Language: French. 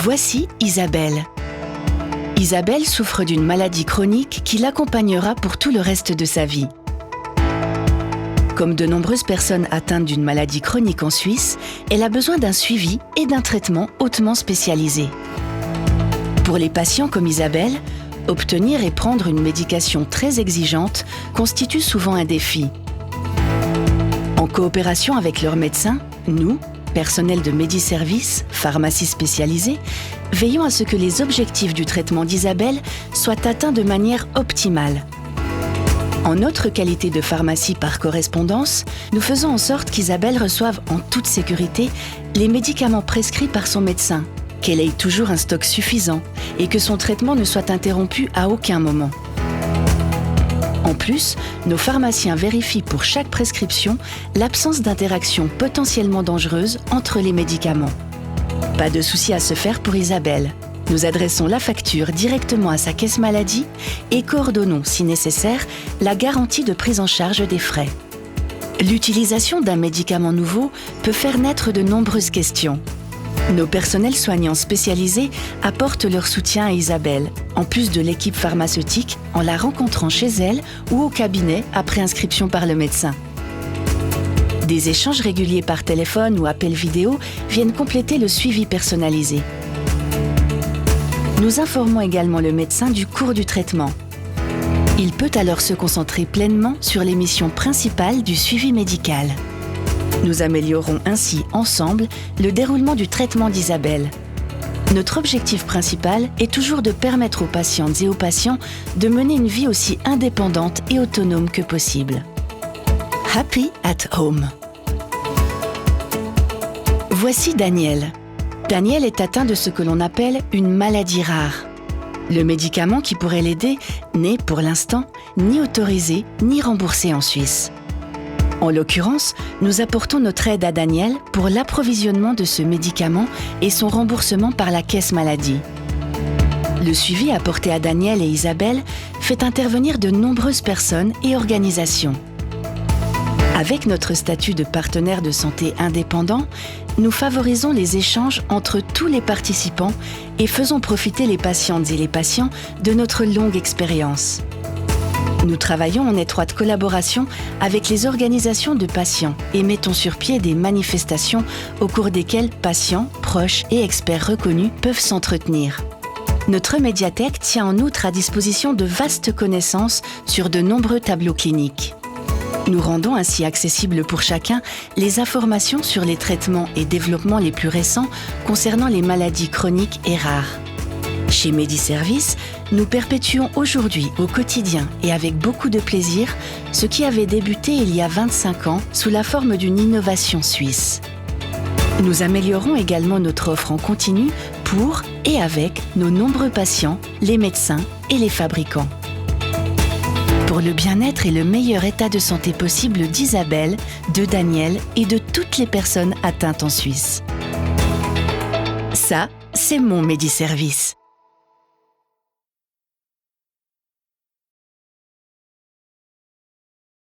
Voici Isabelle. Isabelle souffre d'une maladie chronique qui l'accompagnera pour tout le reste de sa vie. Comme de nombreuses personnes atteintes d'une maladie chronique en Suisse, elle a besoin d'un suivi et d'un traitement hautement spécialisé. Pour les patients comme Isabelle, obtenir et prendre une médication très exigeante constitue souvent un défi. En coopération avec leurs médecins, nous, personnel de Médiservice, pharmacie spécialisée, veillons à ce que les objectifs du traitement d'Isabelle soient atteints de manière optimale. En notre qualité de pharmacie par correspondance, nous faisons en sorte qu'Isabelle reçoive en toute sécurité les médicaments prescrits par son médecin, qu'elle ait toujours un stock suffisant et que son traitement ne soit interrompu à aucun moment. En plus, nos pharmaciens vérifient pour chaque prescription l'absence d'interactions potentiellement dangereuses entre les médicaments. Pas de souci à se faire pour Isabelle. Nous adressons la facture directement à sa caisse maladie et coordonnons, si nécessaire, la garantie de prise en charge des frais. L'utilisation d'un médicament nouveau peut faire naître de nombreuses questions. Nos personnels soignants spécialisés apportent leur soutien à Isabelle, en plus de l'équipe pharmaceutique, en la rencontrant chez elle ou au cabinet après inscription par le médecin. Des échanges réguliers par téléphone ou appel vidéo viennent compléter le suivi personnalisé. Nous informons également le médecin du cours du traitement. Il peut alors se concentrer pleinement sur les missions principales du suivi médical. Nous améliorons ainsi ensemble le déroulement du traitement d'Isabelle. Notre objectif principal est toujours de permettre aux patientes et aux patients de mener une vie aussi indépendante et autonome que possible. Happy at home. Voici Daniel. Daniel est atteint de ce que l'on appelle une maladie rare. Le médicament qui pourrait l'aider n'est, pour l'instant, ni autorisé ni remboursé en Suisse. En l'occurrence, nous apportons notre aide à Daniel pour l'approvisionnement de ce médicament et son remboursement par la caisse maladie. Le suivi apporté à Daniel et Isabelle fait intervenir de nombreuses personnes et organisations. Avec notre statut de partenaire de santé indépendant, nous favorisons les échanges entre tous les participants et faisons profiter les patientes et les patients de notre longue expérience. Nous travaillons en étroite collaboration avec les organisations de patients et mettons sur pied des manifestations au cours desquelles patients, proches et experts reconnus peuvent s'entretenir. Notre médiathèque tient en outre à disposition de vastes connaissances sur de nombreux tableaux cliniques. Nous rendons ainsi accessibles pour chacun les informations sur les traitements et développements les plus récents concernant les maladies chroniques et rares. Chez Médiservice, nous perpétuons aujourd'hui au quotidien et avec beaucoup de plaisir ce qui avait débuté il y a 25 ans sous la forme d'une innovation suisse. Nous améliorons également notre offre en continu pour et avec nos nombreux patients, les médecins et les fabricants. Pour le bien-être et le meilleur état de santé possible d'Isabelle, de Daniel et de toutes les personnes atteintes en Suisse. Ça, c'est mon Médiservice.